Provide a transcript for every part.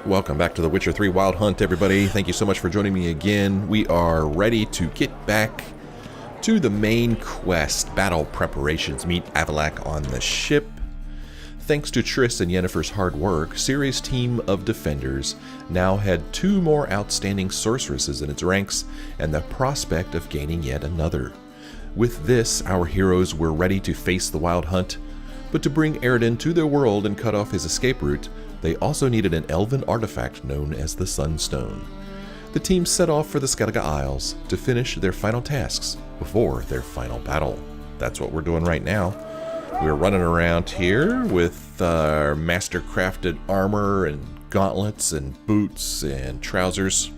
Welcome back to the Witcher 3 Wild Hunt, everybody. Thank you so much for joining me again. We are ready to get back to the main quest. Battle preparations. Meet Avallac'h on the ship. Thanks to Triss and Yennefer's hard work, Ciri's team of defenders now had 2 more outstanding sorceresses in its ranks and the prospect of gaining yet another. With this, our heroes were ready to face the Wild Hunt, but to bring Eredin to their world and cut off his escape route, they also needed an elven artifact known as the Sunstone. The team set off for the Skellige Isles to finish their final tasks before their final battle. That's what we're doing right now. We're running around here with our master-crafted armor and gauntlets and boots and trousers,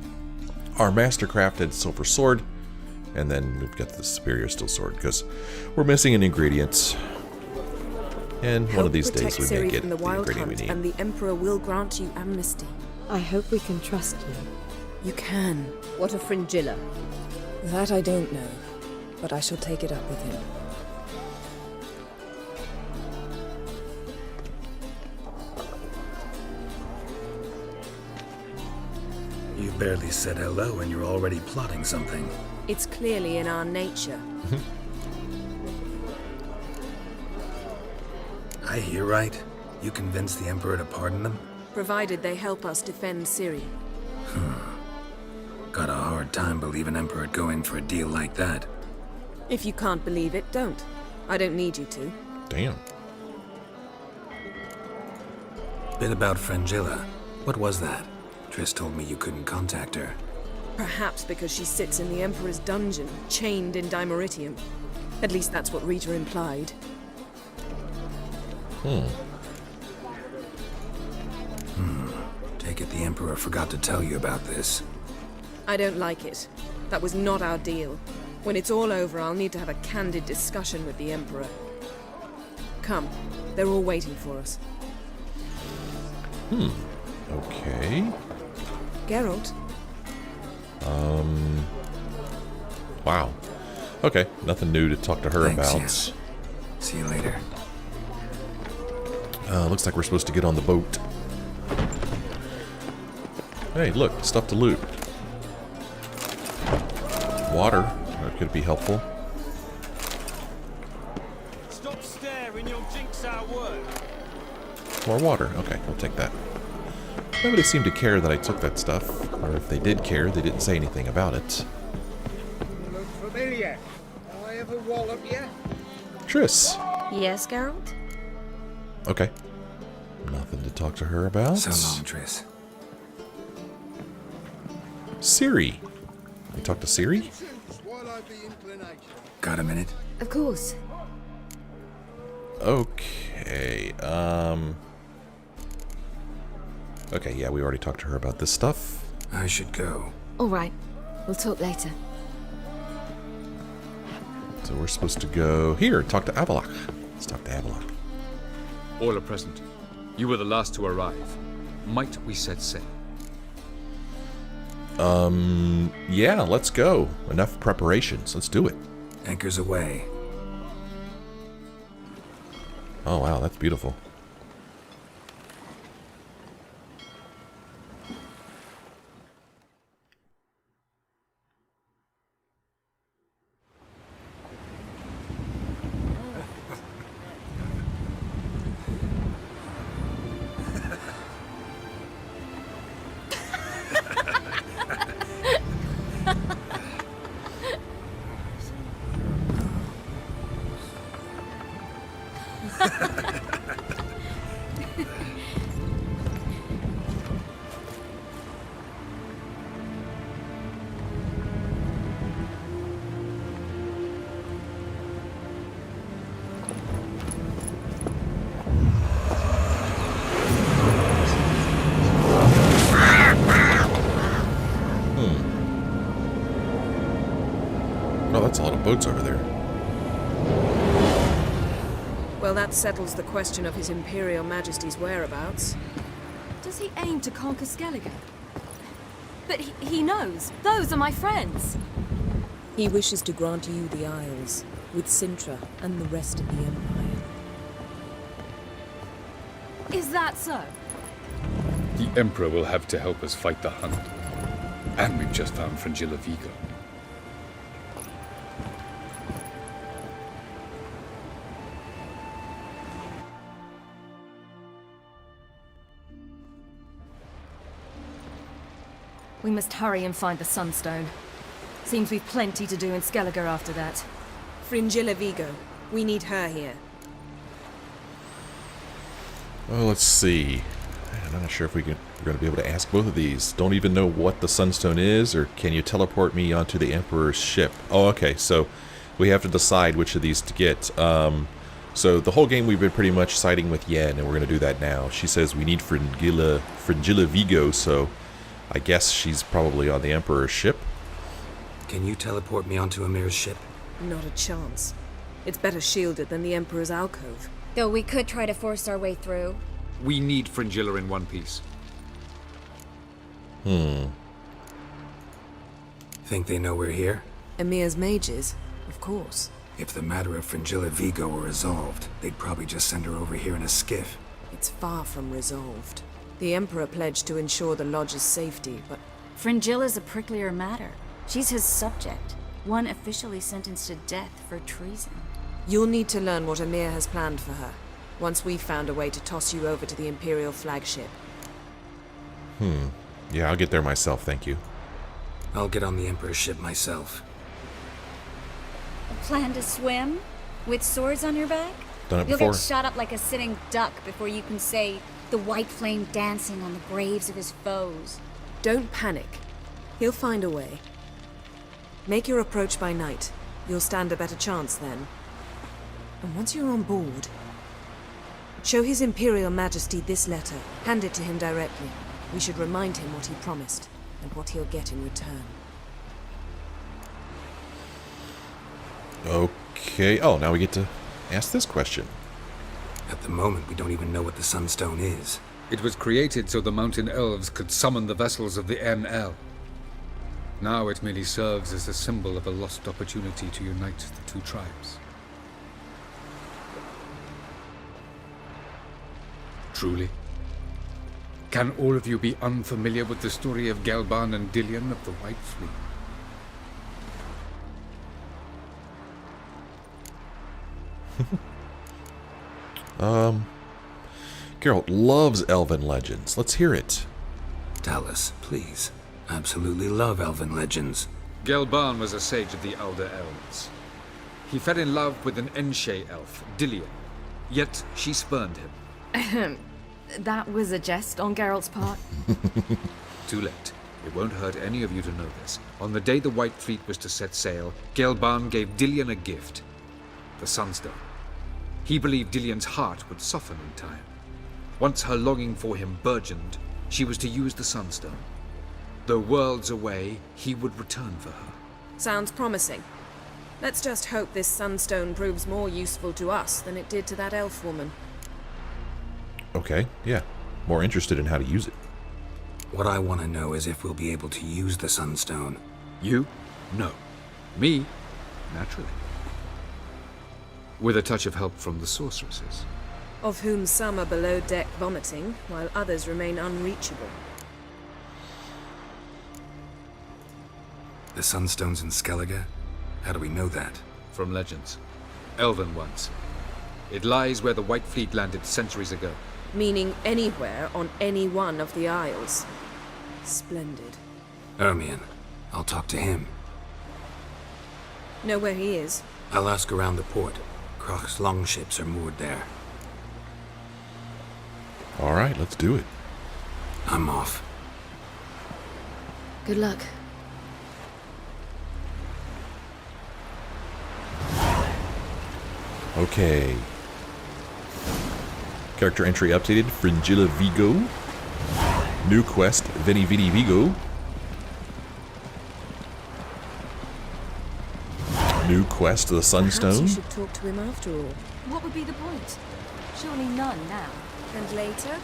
our master-crafted silver sword, and then we've got the superior steel sword because we're missing an ingredient. And one of these days we may get the ingredient we need. And the Emperor will grant you amnesty. I hope we can trust you. You can. What of Fringilla? That I don't know, but I shall take it up with him. You barely said hello and you're already plotting something. It's clearly in our nature. I hear right. You convinced the Emperor to pardon them? Provided they help us defend Ciri. Got a hard time believing Emperor'd go in for a deal like that. If you can't believe it, don't. I don't need you to. Damn. Bit about Fringilla. What was that? Triss told me you couldn't contact her. Perhaps because she sits in the Emperor's dungeon, chained in Dimeritium. At least that's what Rita implied. Take it the Emperor forgot to tell you about this. I don't like it. That was not our deal. When it's all over, I'll need to have a candid discussion with the Emperor. Come, they're all waiting for us. Okay. Geralt? Wow. Okay, nothing new to talk to her Thanks, about. yes. See you later. Looks like we're supposed to get on the boat. Hey, look, stuff to loot. Water. That could be helpful. Stop staring, you'll jinx our work. More water. Okay, we'll take that. Nobody seemed to care that I took that stuff. Or if they did care, they didn't say anything about it. Look familiar. I have a wallop yet? Triss. Yes, Geralt? Okay. Nothing to talk to her about. So long, Triss. Ciri. You talk to Ciri? Got a minute? Of course. Okay, okay, yeah, we already talked to her about this stuff. I should go. All right. We'll talk later. So we're supposed to go here, talk to Avallac'h. Let's talk to Avallac'h. All are present. You were the last to arrive. Might we set sail? Yeah, let's go. Enough preparations. Let's do it. Anchors away. Oh, wow, that's beautiful. Oh, that's a lot of boats over there. Well, that settles the question of His Imperial Majesty's whereabouts. Does he aim to conquer Skellige? But he knows. Those are my friends. He wishes to grant you the Isles, with Sintra and the rest of the Empire. Is that so? Emperor will have to help us fight the Hunt. And we've just found Fringilla Vigo. We must hurry and find the Sunstone. Seems we've plenty to do in Skellige after that. Fringilla Vigo. We need her here. Well, let's see. I'm not sure if we're going to be able to ask both of these. Don't even know what the Sunstone is, or can you teleport me onto the Emperor's ship? Oh, okay, so we have to decide which of these to get. So the whole game we've been pretty much siding with Yen, and we're going to do that now. She says we need Fringilla Vigo, so I guess she's probably on the Emperor's ship. Can you teleport me onto Amir's ship? Not a chance. It's better shielded than the Emperor's alcove. Though we could try to force our way through. We need Fringilla in one piece. Think they know we're here? Emir's mages, of course. If the matter of Fringilla Vigo were resolved, they'd probably just send her over here in a skiff. It's far from resolved. The Emperor pledged to ensure the Lodge's safety, but Fringilla's a pricklier matter. She's his subject, one officially sentenced to death for treason. you'll need to learn what Emir has planned for her, once we've found a way to toss you over to the Imperial flagship. Yeah, I'll get there myself, thank you. I'll get on the Emperor's ship myself. Plan to swim? With swords on your back? Done it You'll before. get shot up like a sitting duck before you can say, the white flame dancing on the graves of his foes. Don't panic. He'll find a way. Make your approach by night. You'll stand a better chance then. And once you're on board, show His Imperial Majesty this letter. Hand it to him directly. We should remind him what he promised, and what he'll get in return. Okay. Oh, now we get to ask this question. At the moment, we don't even know what the Sunstone is. It was created so the mountain elves could summon the vessels of the NL. Now it merely serves as a symbol of a lost opportunity to unite the two tribes. Truly? Can all of you be unfamiliar with the story of Gelban and Dillion of the White Fleet? Geralt loves elven legends. Let's hear it. Tell us, please. Absolutely love elven legends. Gelban was a sage of the Elder Elves. He fell in love with an Enshe elf, Dillion, yet she spurned him. That was a jest on Geralt's part. Too late. It won't hurt any of you to know this. On the day the White Fleet was to set sail, Gelban gave Dillion a gift. The Sunstone. He believed Dillion's heart would soften in time. Once her longing for him burgeoned, she was to use the Sunstone. Though worlds away, he would return for her. Sounds promising. Let's just hope this Sunstone proves more useful to us than it did to that elf woman. Okay, yeah. More interested in how to use it. What I want to know is if we'll be able to use the Sunstone. You? No. Me? Naturally. With a touch of help from the sorceresses. Of whom some are below deck vomiting, while others remain unreachable. The Sunstone's in Skellige? How do we know that? From legends. Elven ones. It lies where the White Fleet landed centuries ago. Meaning anywhere on any one of the isles. Splendid. Ermion. I'll talk to him. Know where he is? I'll ask around the port. Crach's longships are moored there. All right, let's do it. I'm off. Good luck. Okay. Character entry updated. Fringilla Vigo. New quest. Veni Vidi Vigo. New quest. The Perhaps Sunstone. you should talk to him after all. What would be the point? Surely none now. And later?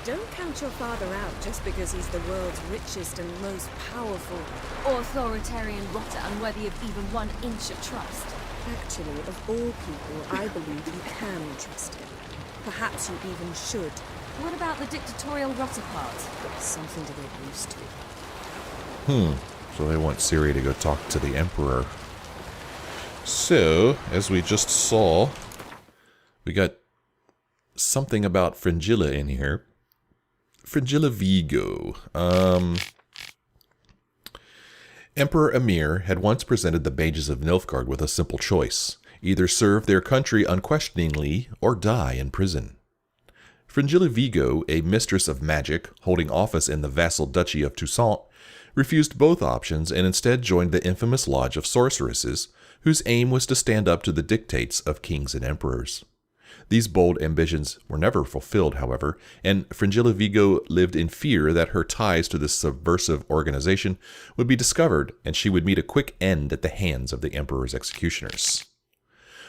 Don't count your father out just because he's the world's richest and most powerful. Authoritarian rotter unworthy of even 1 inch of trust. Actually, of all people, I believe you can trust him. Perhaps you even should. What about the dictatorial rotter part? Something to get used to. So they want Ciri to go talk to the Emperor. So, as we just saw, we got something about Fringilla in here. Fringilla Vigo. Emperor Emhyr had once presented the mages of Nilfgaard with a simple choice. Either serve their country unquestioningly, or die in prison. Fringilla Vigo, a mistress of magic, holding office in the vassal duchy of Toussaint, refused both options and instead joined the infamous Lodge of Sorceresses, whose aim was to stand up to the dictates of kings and emperors. These bold ambitions were never fulfilled, however, and Fringilla Vigo lived in fear that her ties to this subversive organization would be discovered and she would meet a quick end at the hands of the emperor's executioners.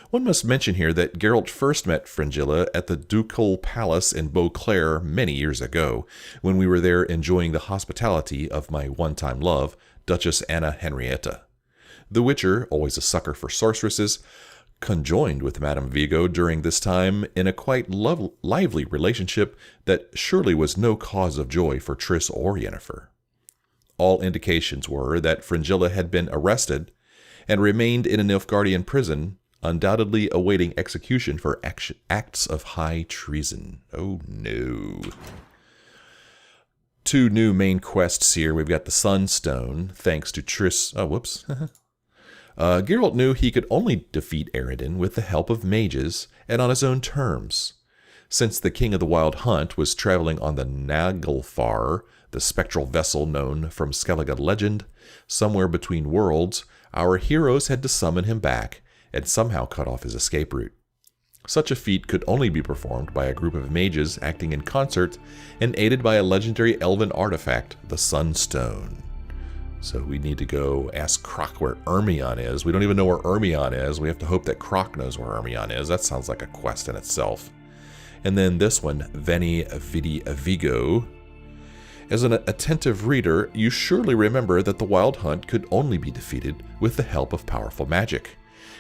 One must mention here that Geralt first met Fringilla at the ducal palace in Beauclair many years ago, when we were there enjoying the hospitality of my one-time love, Duchess Anna Henrietta. The Witcher, always a sucker for sorceresses, conjoined with Madame Vigo during this time in a quite lively relationship that surely was no cause of joy for Triss or Yennefer. All indications were that Fringilla had been arrested and remained in a Nilfgaardian prison, undoubtedly awaiting execution for acts of high treason. Oh no. 2 new main quests here. We've got the Sunstone, thanks to Triss. Oh, whoops. Geralt knew he could only defeat Eredin with the help of mages and on his own terms. Since the King of the Wild Hunt was traveling on the Naglfar, the spectral vessel known from Skellige legend, somewhere between worlds, our heroes had to summon him back and somehow cut off his escape route. Such a feat could only be performed by a group of mages acting in concert and aided by a legendary elven artifact, the Sunstone. So we need to go ask Crach where Ermion is. We don't even know where Ermion is. We have to hope that Crach knows where Ermion is. That sounds like a quest in itself. And then this one, Veni Vidi Vigo. As an attentive reader, you surely remember that the Wild Hunt could only be defeated with the help of powerful magic.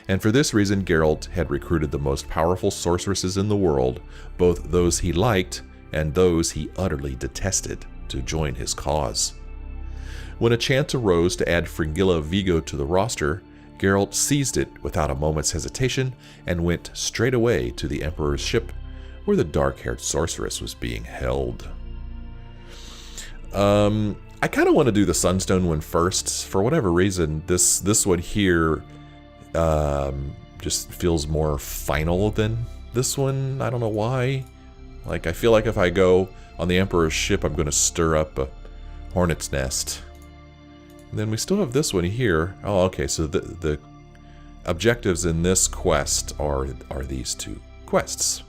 And for this reason, Geralt had recruited the most powerful sorceresses in the world, both those he liked and those he utterly detested, to join his cause. When a chance arose to add Fringilla Vigo to the roster, Geralt seized it without a moment's hesitation and went straight away to the Emperor's ship, where the dark-haired sorceress was being held. I kind of want to do the Sunstone one first. For whatever reason, this one here just feels more final than this one. I don't know why. Like, I feel like if I go on the Emperor's ship, I'm going to stir up a hornet's nest. And then we still have this one here. Oh, okay, so the objectives in this quest are these 2 quests.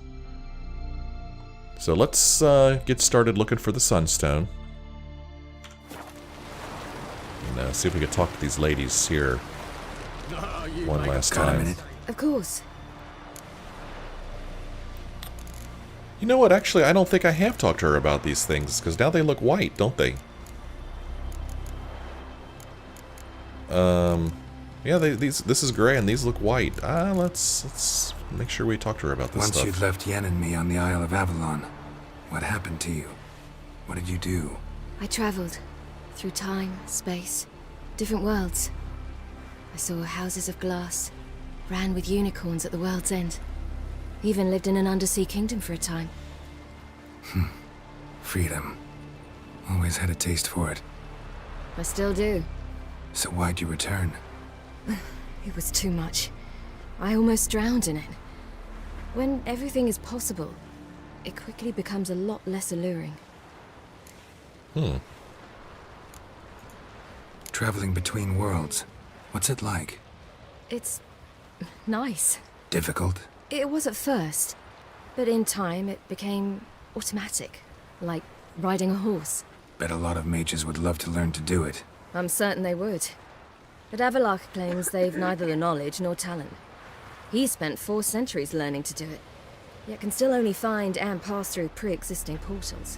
So let's get started looking for the Sunstone. And see if we can talk to these ladies here one last time. Of course. You know what? Actually, I don't think I have talked to her about these things, because now they look white, don't they? Yeah, this is gray and these look white. Let's make sure we talk to her about this stuff. Once you'd left Yen and me on the Isle of Avallac'h, what happened to you? What did you do? I traveled through time, space, different worlds. I saw houses of glass, ran with unicorns at the world's end. Even lived in an undersea kingdom for a time. Freedom. Always had a taste for it. I still do. So why'd you return? It was too much. I almost drowned in it. When everything is possible, it quickly becomes a lot less alluring. Traveling between worlds. What's it like? It's nice. Difficult? It was at first, but in time it became automatic, like riding a horse. Bet a lot of mages would love to learn to do it. I'm certain they would. But Avallac'h claims they've neither the knowledge nor talent. He spent 4 centuries learning to do it, yet can still only find and pass through pre-existing portals.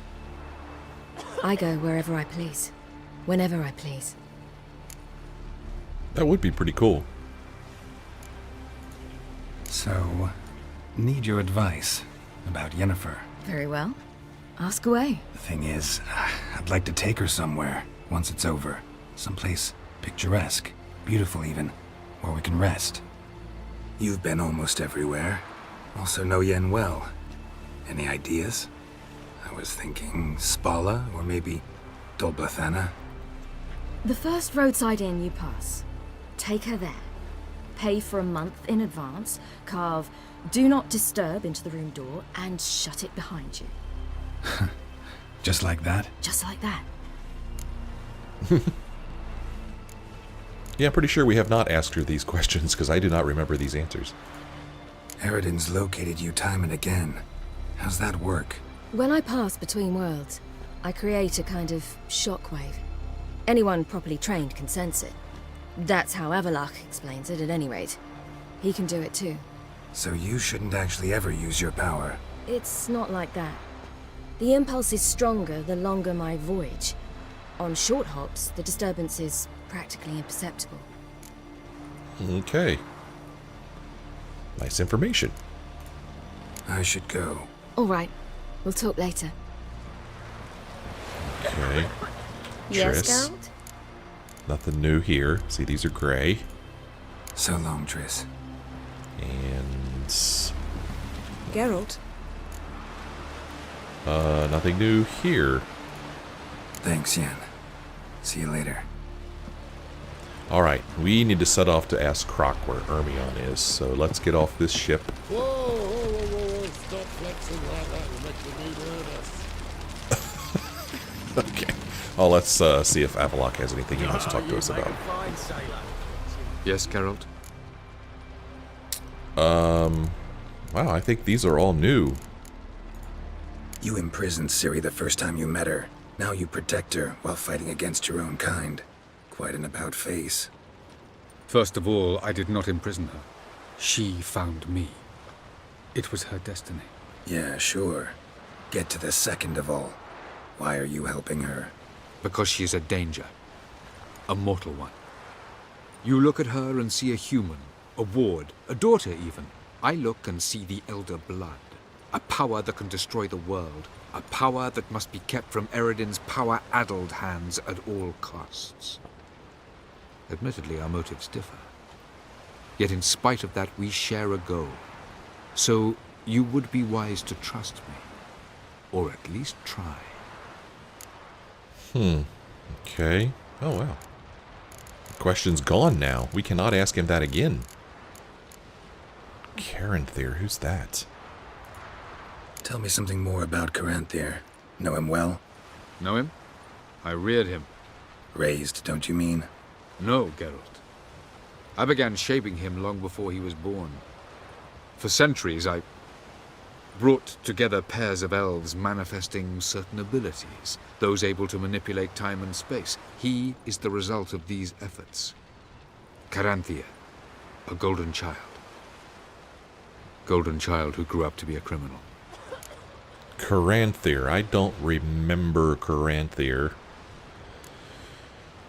I go wherever I please, whenever I please. That would be pretty cool. So, need your advice about Yennefer. Very well. Ask away. The thing is, I'd like to take her somewhere, once it's over. Someplace picturesque, beautiful even, where we can rest. You've been almost everywhere. Also know Yen well. Any ideas? I was thinking Spala, or maybe Dolblathana. The first roadside inn you pass. Take her there. Pay for a month in advance, carve "Do Not Disturb" into the room door, and shut it behind you. Just like that? Just like that. Yeah, I'm pretty sure we have not asked her these questions, because I do not remember these answers. Eridan's located you time and again. How's that work? When I pass between worlds, I create a kind of shockwave. Anyone properly trained can sense it. That's how Avallac'h explains it, at any rate. He can do it too. So you shouldn't actually ever use your power. It's not like that. The impulse is stronger the longer my voyage. On short hops, the disturbance is practically imperceptible. Okay. Nice information. I should go. All right. We'll talk later. Okay. Yes, Triss. Geralt? Nothing new here. See, these are gray. So long, Triss. And... Geralt, nothing new here. Thanks, Yen. See you later. Alright, we need to set off to ask Crach where Ermion is, so let's get off this ship. Whoa, whoa, whoa, whoa, whoa. Stop flexing like that. You'll make the need hurt us. Okay. Oh, let's see if Avallac'h has anything he wants to talk to us about. Yes, Geralt? Wow, I think these are all new. You imprisoned Ciri the first time you met her. Now you protect her while fighting against your own kind. Quite an about-face. First of all, I did not imprison her. She found me. It was her destiny. Yeah, sure. Get to the second of all. Why are you helping her? Because she is a danger. A mortal one. You look at her and see a human, a ward, a daughter even. I look and see the Elder Blood. A power that can destroy the world. A power that must be kept from Eridan's power-addled hands at all costs. Admittedly, our motives differ. Yet in spite of that, we share a goal. So you would be wise to trust me. Or at least try. Okay. Oh, wow. The question's gone now. We cannot ask him that again. Caranthir, who's that? Tell me something more about Caranthir. Know him well? Know him? I reared him. Raised, don't you mean? No, Geralt. I began shaping him long before he was born. For centuries, I brought together pairs of elves manifesting certain abilities, those able to manipulate time and space. He is the result of these efforts. Caranthir, a golden child. Golden child who grew up to be a criminal. Caranthir. I don't remember Caranthir.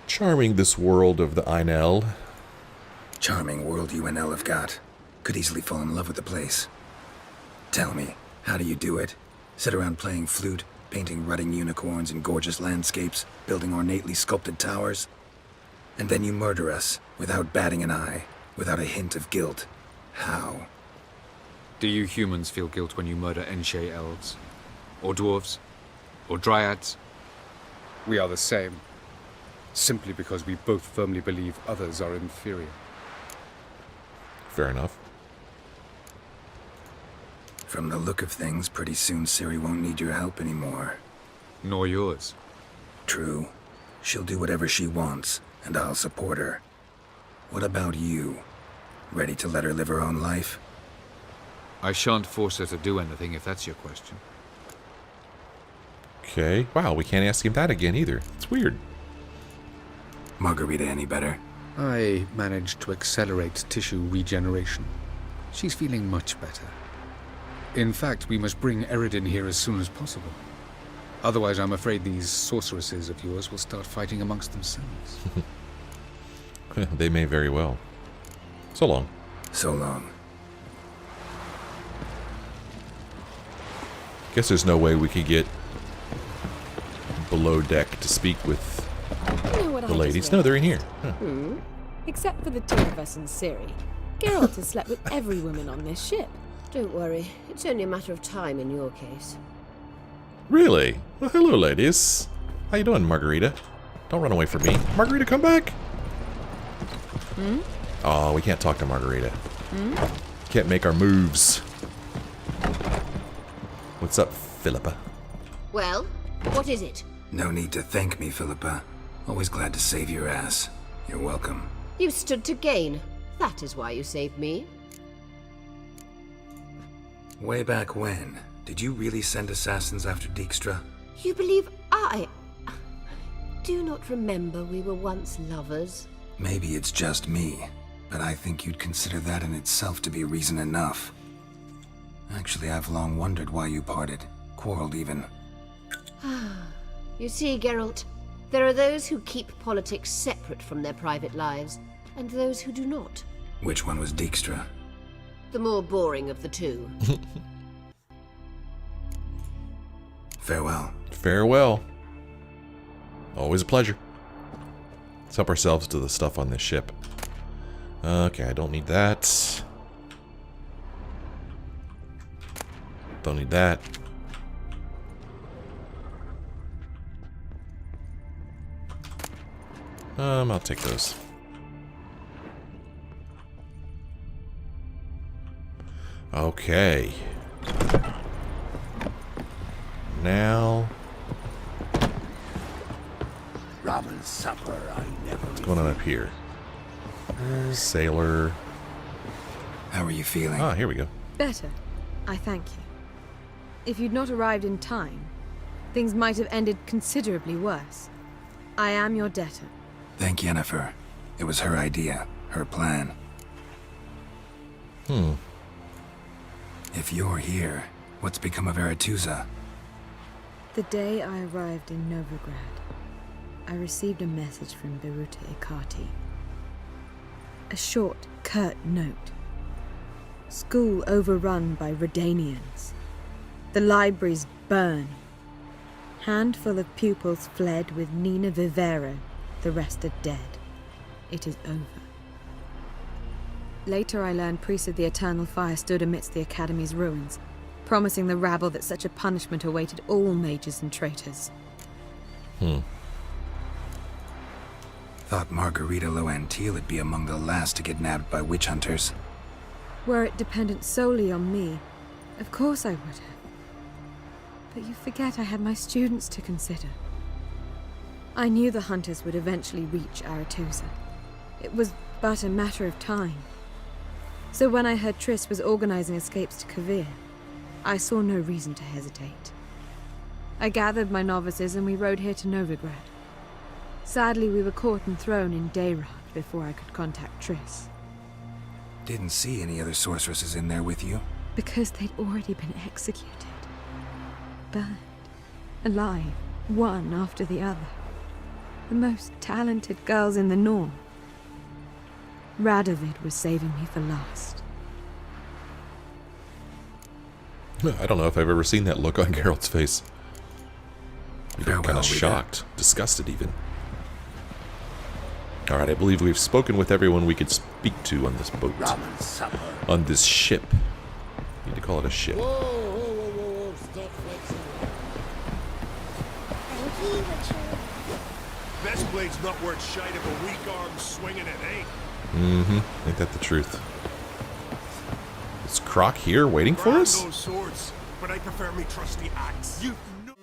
Charming, this world of the Ainel. Charming world you and Elle have got. Could easily fall in love with the place. Tell me, how do you do it? Sit around playing flute, painting rutting unicorns in gorgeous landscapes, building ornately sculpted towers? And then you murder us, without batting an eye, without a hint of guilt. How? Do you humans feel guilt when you murder Enshe elves? Or dwarves? Or dryads? We are the same. Simply because we both firmly believe others are inferior. Fair enough. From the look of things, pretty soon Ciri won't need your help anymore. Nor yours. True. She'll do whatever she wants, and I'll support her. What about you? Ready to let her live her own life? I shan't force her to do anything if that's your question. Okay. Wow, we can't ask him that again either. It's weird. Margarita any better? I managed to accelerate tissue regeneration. She's feeling much better. In fact, we must bring Eridan here as soon as possible. Otherwise, I'm afraid these sorceresses of yours will start fighting amongst themselves. They may very well. So long. So long. Guess there's no way we could get below deck to speak with You know what the I just ladies. No, they're in here. Huh. Except for the two of us and Ciri. Geralt has slept with every woman on this ship. Don't worry, it's only a matter of time in your case. Really? Well, hello, ladies. How you doing, Margarita? Don't run away from me. Margarita, come back! Oh, we can't talk to Margarita. Can't make our moves. What's up, Philippa? Well, what is it? No need to thank me, Philippa. Always glad to save your ass. You're welcome. You stood to gain. That is why you saved me. Way back when, did you really send assassins after Dijkstra? You believe I... Do you not remember we were once lovers? Maybe it's just me, but I think you'd consider that in itself to be reason enough. Actually, I've long wondered why you parted. Quarreled even. You see, Geralt, there are those who keep politics separate from their private lives, and those who do not. Which one was Dijkstra? The more boring of the two. Farewell. Farewell. Always a pleasure. Let's help ourselves to the stuff on this ship. Okay, I don't need that. Don't need that. I'll take those. Okay. Now, Ramen supper, I never. what's going on up here? Sailor. How are you feeling? Ah, here we go. Better. I thank you. If you'd not arrived in time, things might have ended considerably worse. I am your debtor. Thank Yennefer. It was her idea, her plan. If you're here, what's become of Aretuza? The day I arrived in Novigrad, I received a message from Beruta Ikati. A short, curt note. School overrun by Redanians. The libraries burn. Handful of pupils fled with Nina Vivero. The rest are dead. It is over. Later I learned priests of the Eternal Fire stood amidst the Academy's ruins, promising the rabble that such a punishment awaited all mages and traitors. Thought Margarita Loantil would be among the last to get nabbed by witch hunters. Were it dependent solely on me, of course I would have. But you forget I had my students to consider. I knew the hunters would eventually reach Aretuza. It was but a matter of time. So when I heard Triss was organizing escapes to Kavir, I saw no reason to hesitate. I gathered my novices and we rode here to Novigrad. Sadly, we were caught and thrown in Dayrad before I could contact Triss. Didn't see any other sorceresses in there with you? Because they'd already been executed. Burned. Alive. One after the other. The most talented girls in the North. Radovid was saving me for last. I don't know if I've ever seen that look on Geralt's face. Kind Farewell, of Rita. shocked, disgusted even. Alright, I believe we've spoken with everyone we could speak to on this boat. Ramen supper. On this ship. Need to call it a ship. Whoa, whoa, whoa, whoa, whoa, stop flexing. Thank you, Richard. Best blade's not worth shite of a weak arm swinging it, eh? Ain't that the truth? Is Crach here waiting for Burn us? those swords, but I prefer me trusty axe. You know.